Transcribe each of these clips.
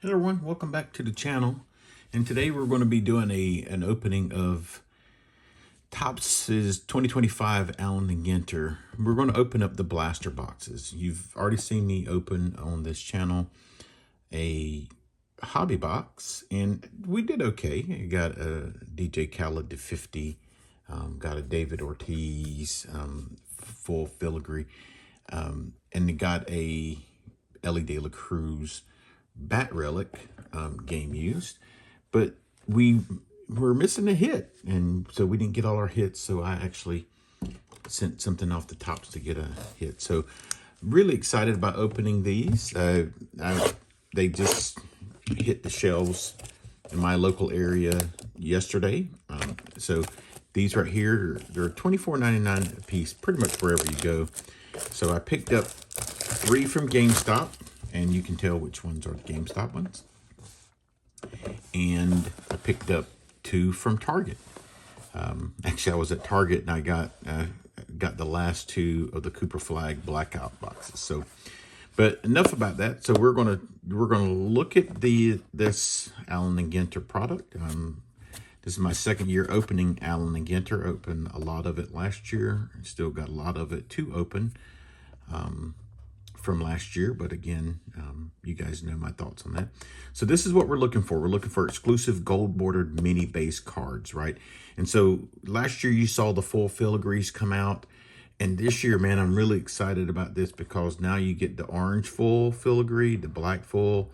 Hello everyone, welcome back to the channel. And today we're going to be doing an opening of Topps' 2025 Allen & Ginter. We're going to open up the blaster boxes. You've already seen me open on this channel a hobby box, and we did okay. I got a DJ Khaled to 50, got a David Ortiz full filigree, and got a Ellie De La Cruz bat relic, game used, but we were missing a hit, and so we didn't get all our hits. So I actually sent something off the Topps to get a hit. So really excited about opening these. They just hit the shelves in my local area yesterday. So these right here, they're $24.99 a piece, pretty much wherever you go. So I picked up 3 from GameStop, and you can tell which ones are the GameStop ones. And I picked up 2 from Target. Actually, I was at Target and I got the last 2 of the Cooper Flag blackout boxes. So, but enough about that. So we're gonna look at this Allen & Ginter product. This is my second year opening Allen & Ginter. Opened a lot of it last year. Still got a lot of it to open from last year, but again, you guys know my thoughts on that. So this is what we're looking for. We're looking for exclusive gold bordered mini base cards, right? And so last year you saw the full filigrees come out, and this year, man, I'm really excited about this because now you get the orange full filigree, the black full,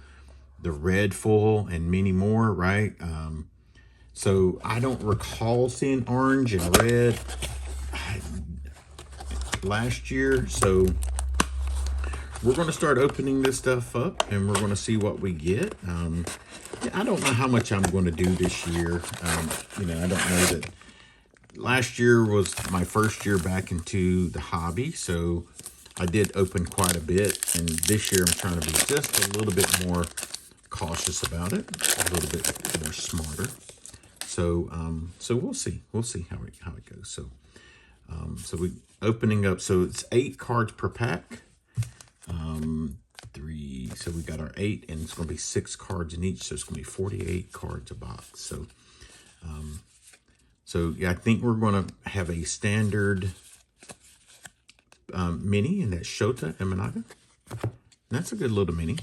the red full, and many more, right? So I don't recall seeing orange and red last year, so we're going to start opening this stuff up, and we're going to see what we get. I don't know how much I'm going to do this year. I don't know that last year was my first year back into the hobby, so I did open quite a bit, and this year I'm trying to be just a little bit more cautious about it, a little bit more smarter. So, we'll see how it goes. So we opening up. So it's 8 cards per pack. 3. So we got our 8, and it's going to be 6 cards in each. So it's going to be 48 cards a box. So yeah, I think we're going to have a standard mini, and that's Shota Imanaga. That's a good little mini.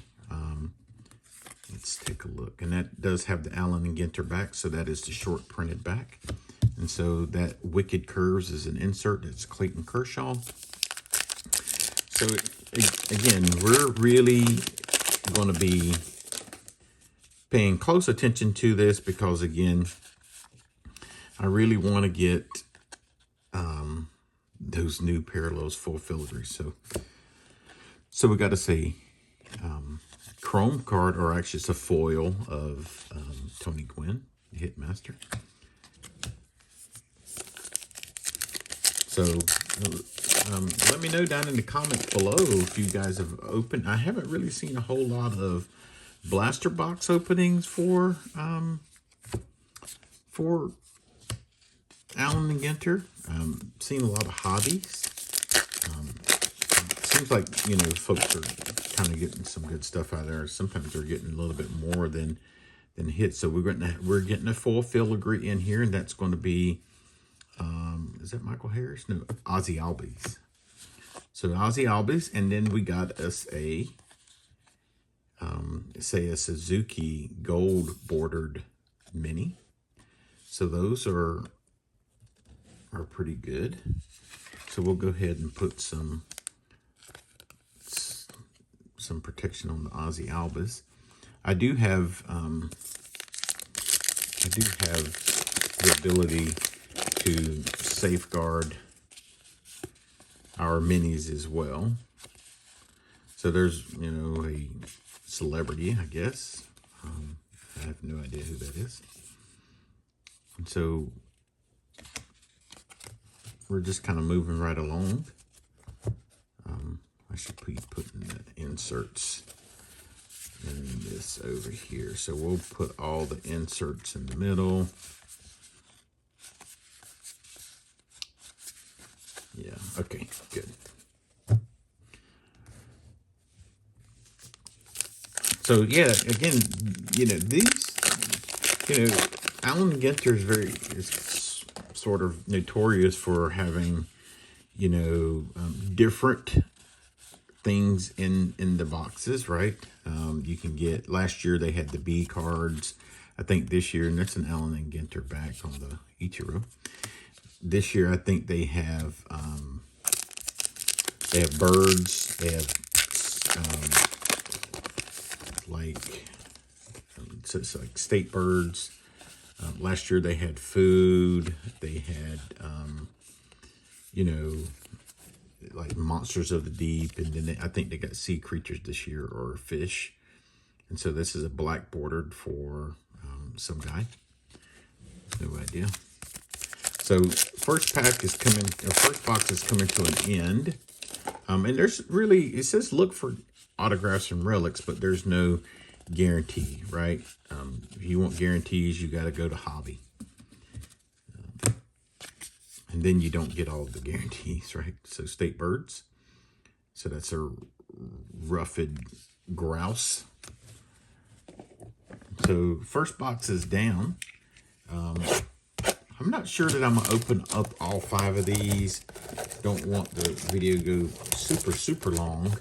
Let's take a look, and that does have the Allen & Ginter back, so that is the short printed back. And so that Wicked Curves is an insert. It's Clayton Kershaw. So again, we're really going to be paying close attention to this because, again, I really want to get those new parallels full filigree. So we got to say chrome card, or actually it's a foil of Tony Gwynn, Hitmaster. So let me know down in the comments below if you guys have opened. I haven't really seen a whole lot of blaster box openings for Allen & Ginter. Seen a lot of hobbies. Seems like, folks are kind of getting some good stuff out there. Sometimes they're getting a little bit more than hits. So we're getting a full filigree in here, and that's going to be is that Michael Harris? No, Ozzie Albies. So Ozzie Albies, and then we got us a Suzuki gold bordered mini. So those are pretty good. So we'll go ahead and put some protection on the Ozzie Albies. I do have the ability to safeguard our minis as well. So there's, a celebrity, I guess. I have no idea who that is. And so we're just kind of moving right along. I should be putting the inserts in this over here. So we'll put all the inserts in the middle. Yeah, okay, good. So yeah, again, these, Allen Ginter is sort of notorious for having, different things in the boxes, right? You can get, last year they had the B cards. I think this year, and that's an Allen and Ginter back on the Ichiro. This year, I think they have birds. They have so it's like state birds. Last year they had food. They had like monsters of the deep, and then I think they got sea creatures this year, or fish. And so this is a black bordered for some guy. No idea. So first box is coming to an end. And there's really, it says look for autographs and relics, but there's no guarantee, right? If you want guarantees, you got to go to hobby. And then you don't get all of the guarantees, right? So state birds. So that's a ruffed grouse. So first box is down. I'm not sure that I'm going to open up all 5 of these. Don't want the video to go super long.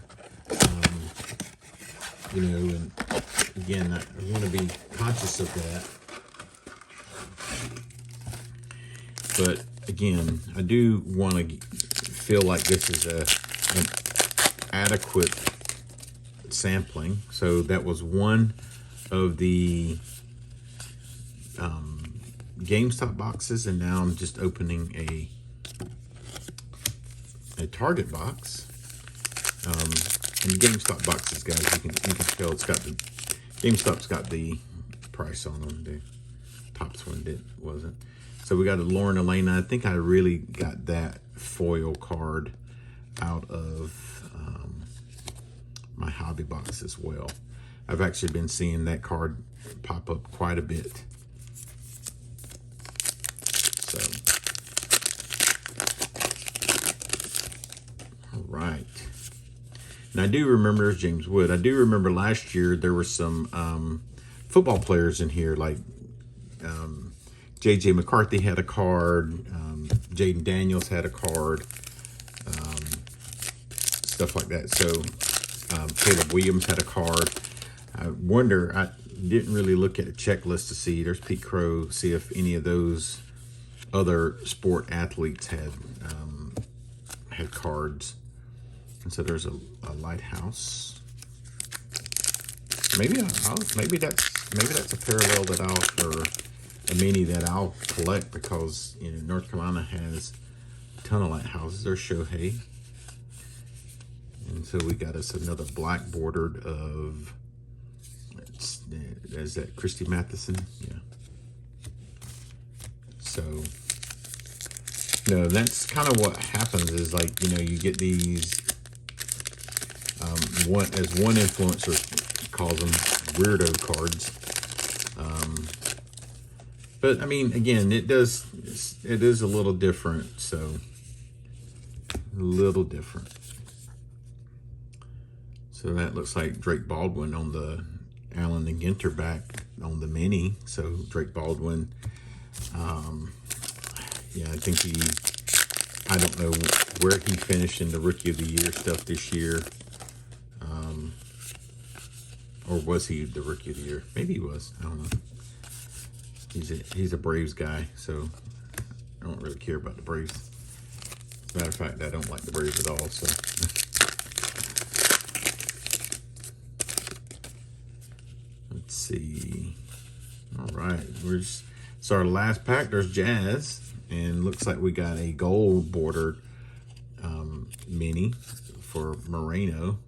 And again, I want to be conscious of that. But again, I do want to feel like this is an adequate sampling. So that was one of the GameStop boxes, and now I'm just opening a Target box. And the GameStop boxes, guys, you can tell it's got the GameStop's got the price on them. The Topps one wasn't. So we got a Lauren Elena. I think I really got that foil card out of my hobby box as well. I've actually been seeing that card pop up quite a bit. So, all right. And I do remember, there's James Wood. I do remember last year there were some football players in here, like J.J. McCarthy had a card, Jaden Daniels had a card, stuff like that. So Caleb Williams had a card. I wonder, I didn't really look at a checklist to see, there's Pete Crow, see if any of those other sport athletes had cards. And so there's a lighthouse. Maybe that's a parallel that or a mini that I'll collect, because North Carolina has a ton of lighthouses. There's Shohei. And so we got us another black bordered of, is that Christy Matheson? Yeah. So, that's kind of what happens is, like, you get these, one influencer calls them weirdo cards. But I mean, again, it is a little different, so a little different. So that looks like Drake Baldwin on the Allen and Ginter back on the mini. So Drake Baldwin, yeah, I think I don't know where he finished in the Rookie of the Year stuff this year. Or was he the Rookie of the Year? Maybe he was. I don't know. He's a Braves guy, so I don't really care about the Braves. As a matter of fact, I don't like the Braves at all. So let's see. All right, so our last pack. There's Jazz, and looks like we got a gold bordered mini for Moreno.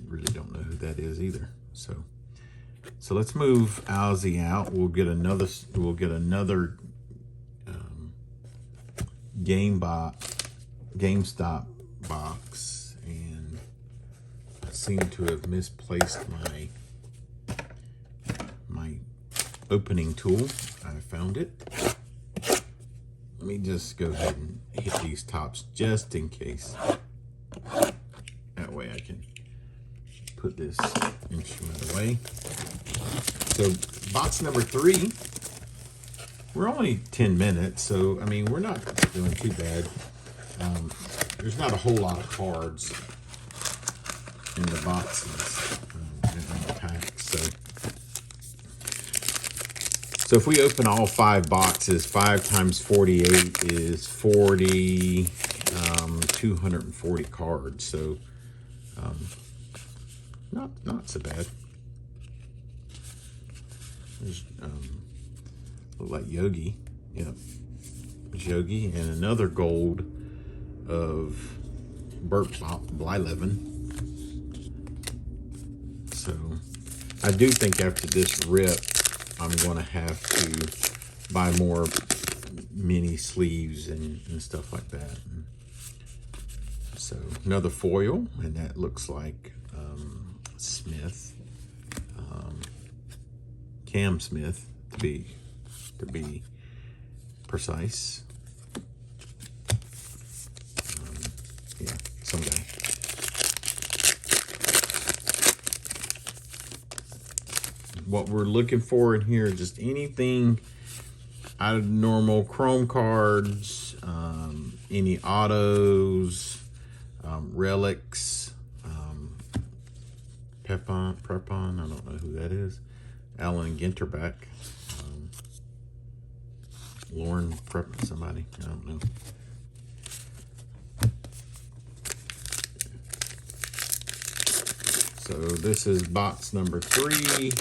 Really don't know who that is either. So let's move Ozzy out. We'll get another GameStop box, and I seem to have misplaced my opening tool. I found it. Let me just go ahead and hit these tops just in case. That way I can put this instrument away. So box number 3, we're only 10 minutes, so I mean, we're not doing too bad. There's not a whole lot of cards in the boxes, in the packs. So if we open all 5 boxes, 5 times 48 is 40, 240 cards. So not so bad. There's look like Yogi, yep. There's Yogi, and another gold of Burt Blyleven. So I do think after this rip, I'm going to have to buy more mini sleeves and stuff like that. So another foil, and that looks like Smith, Cam Smith to be precise. Yeah, some guy. What we're looking for in here is just anything out of normal chrome cards, any autos, relics, Prepon, I don't know who that is. Alan Ginter back. Lauren Prepon, somebody, I don't know. So this is box number 3.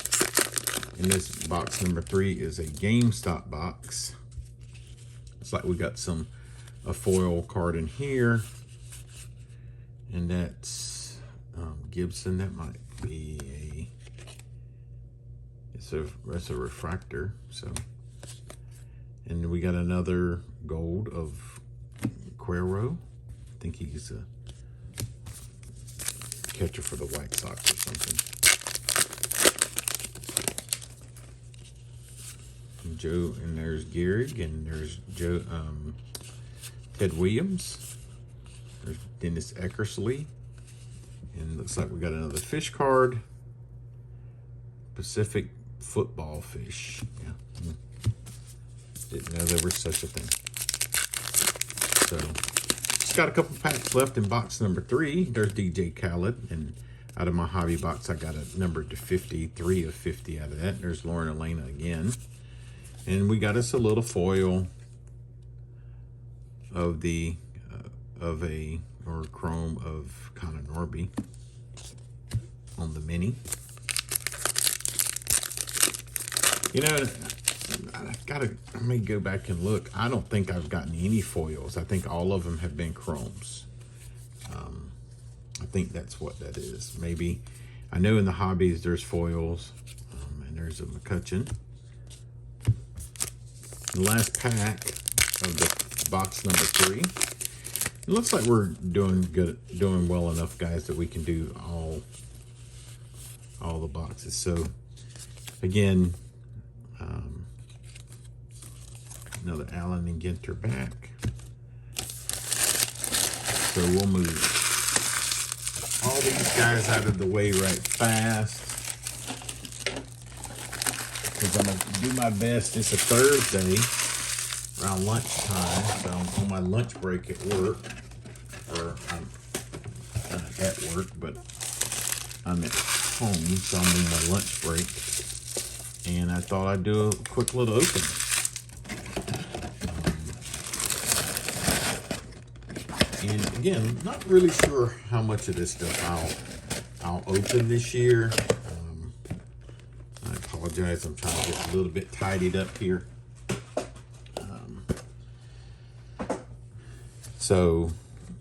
And this box number 3 is a GameStop box. It's like we got a foil card in here. And that's Gibson. That might be that's a refractor. So, and we got another gold of Cuero. I think he's a catcher for the White Sox or something. And Joe, and there's Gehrig, and there's Ted Williams. There's Dennis Eckersley, and looks like we got another fish card. Pacific football fish. Yeah, didn't know there was such a thing. So, just got a couple packs left in box number 3. There's DJ Khaled, and out of my hobby box, I got a number to 50, 3 of 50 out of that. There's Lauren Elena again. And we got us a little foil of the or chrome of Connor Norby on the mini. You know, I may go back and look. I don't think I've gotten any foils. I think all of them have been chromes. I think that's what that is. Maybe, I know in the hobbies there's foils, and there's a McCutcheon. The last pack of the box number 3. It looks like we're doing well enough, guys, that we can do all the boxes. So again, another Allen and Ginter back. So we'll move all these guys out of the way right fast, because I'm gonna do my best. It's a Thursday around lunchtime, so I'm on my lunch break at work, or I'm at work, but I'm at home, so I'm on my lunch break, and I thought I'd do a quick little opening. And again, not really sure how much of this stuff I'll open this year. I apologize, I'm trying to get a little bit tidied up here. So,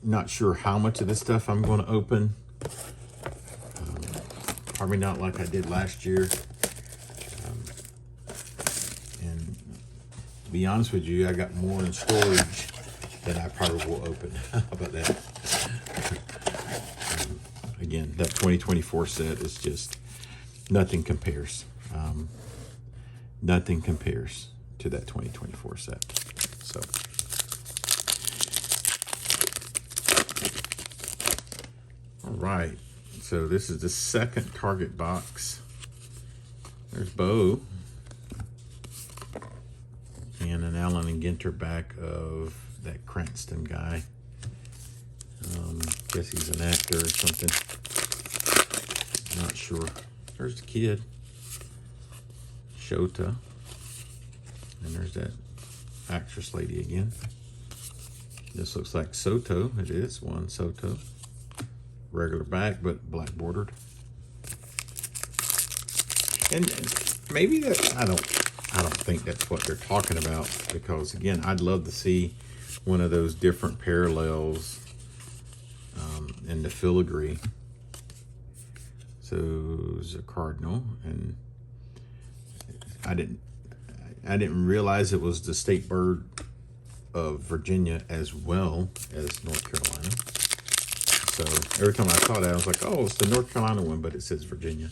not sure how much of this stuff I'm going to open. Probably not like I did last year. And to be honest with you, I got more in storage than I probably will open. How about that? Again, that 2024 set is just, nothing compares. Nothing compares to that 2024 set. So, all right. So this is the second Target box. There's Bo. And an Allen and Ginter back of that Cranston guy. Guess he's an actor or something. Not sure. There's the kid. Shota. And there's that actress lady again. This looks like Soto. It is Juan Soto. Regular back, but black bordered. And maybe that, I don't think that's what they're talking about, because again, I'd love to see one of those different parallels in the filigree. So it's a cardinal, and I didn't realize it was the state bird of Virginia as well as North Carolina. So every time I saw that, I was like, oh, it's the North Carolina one, but it says Virginia.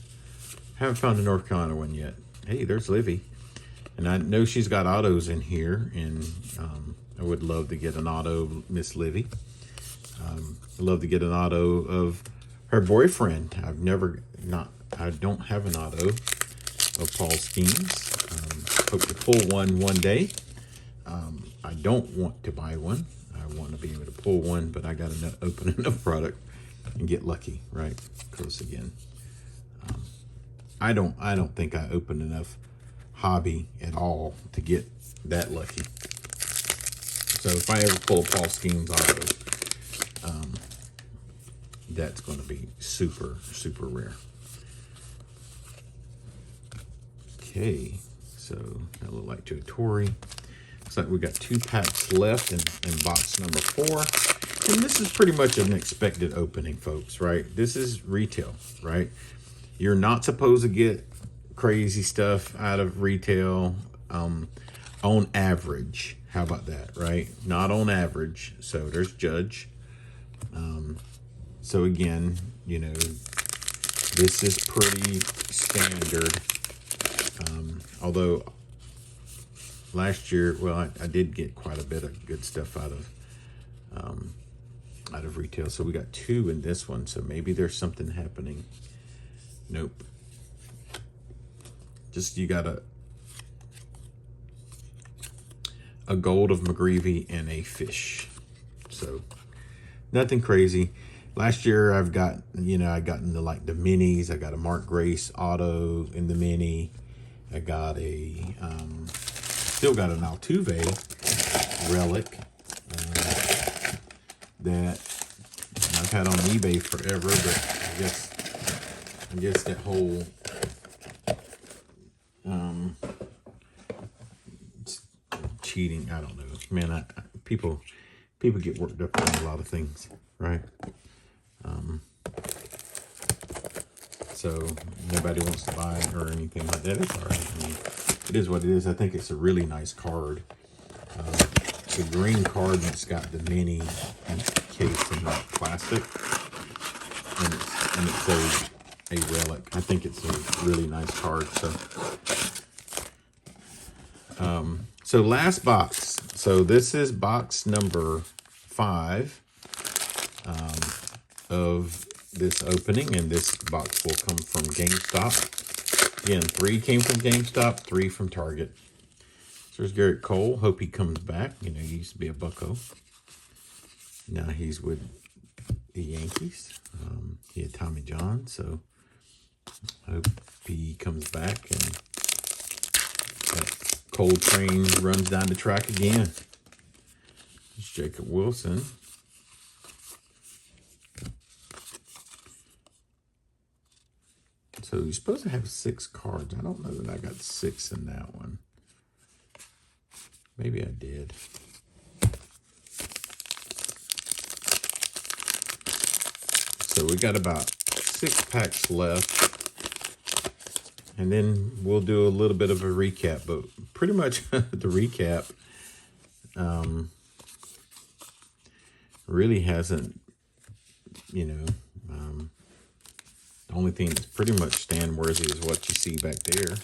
Haven't found the North Carolina one yet. Hey, there's Livy. And I know she's got autos in here, and I would love to get an auto of Miss Livy. I'd love to get an auto of her boyfriend. I don't have an auto of Paul Skeens. Hope to pull one day. I don't want to buy one. I want to be able to pull one, but I got to open enough product and get lucky, right? Because again, I don't think I open enough hobby at all to get that lucky. So if I ever pull a Paul Skeens auto, that's going to be super, super rare. Okay, so that look like Joe Torre. Looks like we got 2 packs left in box number 4. And this is pretty much an expected opening, folks, right? This is retail, right? You're not supposed to get crazy stuff out of retail on average. How about that, right? Not on average. So there's Judge. So again, you know, this is pretty standard. Although last year, well, I did get quite a bit of good stuff out of retail. So we got 2 in this one. So maybe there's something happening. Nope. Just you got a gold of McGreevy and a fish. So nothing crazy. Last year I've got, I got into like the minis. I got a Mark Grace auto in the mini. I got still got an Altuve relic that I've had on eBay forever, but I guess that whole cheating, I don't know, man. People get worked up on a lot of things, right? So nobody wants to buy it or anything like that. It's all right. I mean, it is what it is. I think it's a really nice card. It's a green card, and it's got the mini case in that plastic, and it's a relic. I think it's a really nice card. So last box. So this is box number 5 of this opening, and this box will come from GameStop. Again, 3 came from GameStop, 3 from Target. So there's Garrett Cole. Hope he comes back. He used to be a Bucko. Now he's with the Yankees. He had Tommy John, so hope he comes back and that Coal train runs down the track again. There's Jacob Wilson. So you're supposed to have 6 cards. I don't know that I got 6 in that one. Maybe I did. So we got about 6 packs left. And then we'll do a little bit of a recap. But pretty much the recap really hasn't, the only thing that's pretty much stand worthy is what you see back there.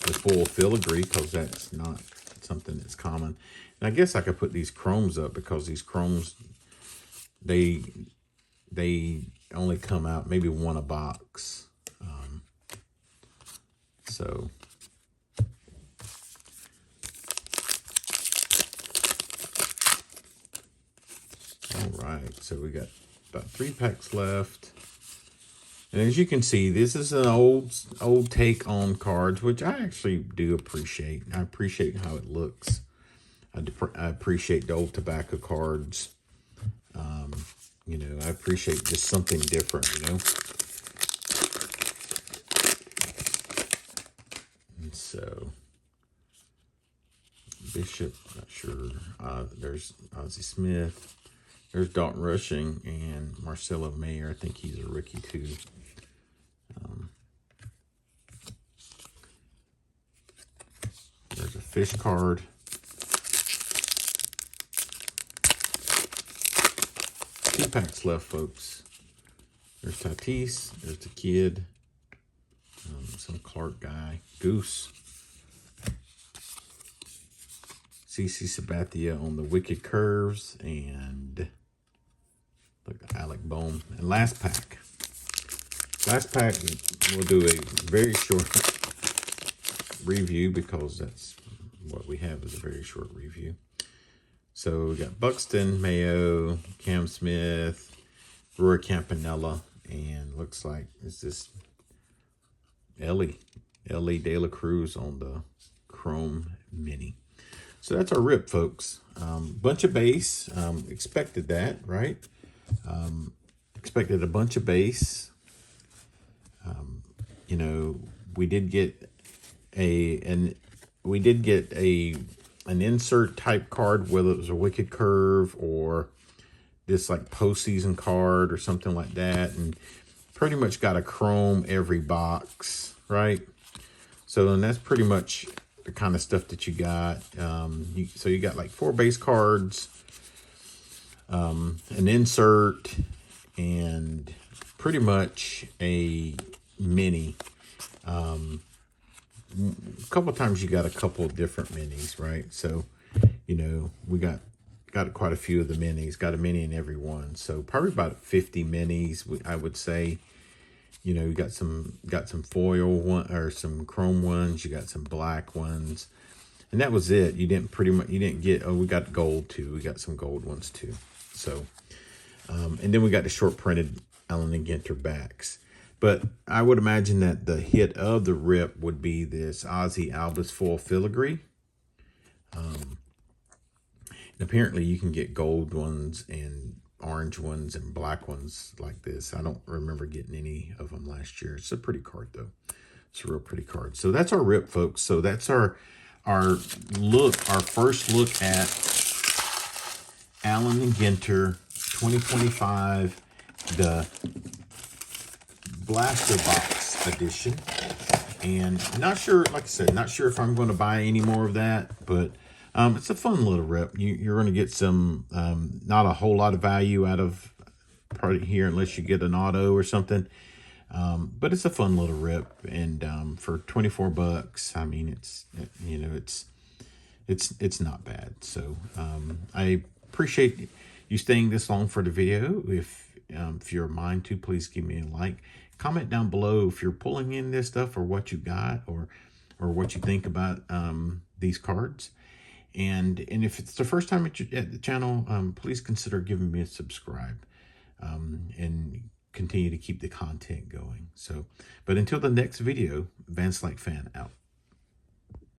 The full filigree, because that's not something that's common. And I guess I could put these chromes up, because these chromes, they only come out maybe one a box. So all right, so we got about 3 packs left. And as you can see, this is an old take on cards, which I actually do appreciate. I appreciate how it looks. I appreciate the old tobacco cards. You know, I appreciate just something different, you know. And so, Bishop, not sure. There's Ozzie Smith. There's Dalton Rushing and Marcelo Mayer. I think he's a rookie too. There's a fish card. Two packs left, folks. There's Tatis. There's the kid. Some Clark guy. Goose. CC Sabathia on the Wicked Curves. And look, Alec Bohm. And last pack. Last pack, we'll do a very short review because that's what we have, is a very short review. So we got Buxton, Mayo, Cam Smith, Roy Campanella, and looks like it's this Ellie De La Cruz on the Chrome Mini. So that's our rip, folks. Bunch of base. Expected that, right? Expected a bunch of base. You know, we did get an insert type card, whether it was a Wicked Curve or this like postseason card or something like that, and pretty much got a chrome every box, right? So and that's pretty much the kind of stuff that you got. So you got like 4 base cards, an insert, and pretty much a mini. A couple of times you got a couple of different minis, right? So, you know, we got quite a few of the minis. Got a mini in every one. So probably about 50 minis, I would say. You know, you got some foil one or some chrome ones. You got some black ones, and that was it. You didn't get. Oh, we got gold too. We got some gold ones too. So, and then we got the short printed Allen and Ginter backs. But I would imagine that the hit of the rip would be this Ozzie Albus foil filigree. And apparently you can get gold ones and orange ones and black ones like this. I don't remember getting any of them last year. It's a pretty card though. It's a real pretty card. So that's our rip, folks. So that's our first look at Allen and Ginter 2025, the Blaster Box edition. And not sure, like I said, not sure if I'm going to buy any more of that, but it's a fun little rip. You're going to get some, not a whole lot of value out of probably here unless you get an auto or something. But it's a fun little rip, and for 24 bucks, I mean, it's not bad. So I appreciate you staying this long for the video. If you're mind to, please give me a like. Comment down below if you're pulling in this stuff, or what you got, or what you think about these cards. And if it's the first time at the channel, please consider giving me a subscribe, and continue to keep the content going. So, but until the next video, Vance Like Fan out.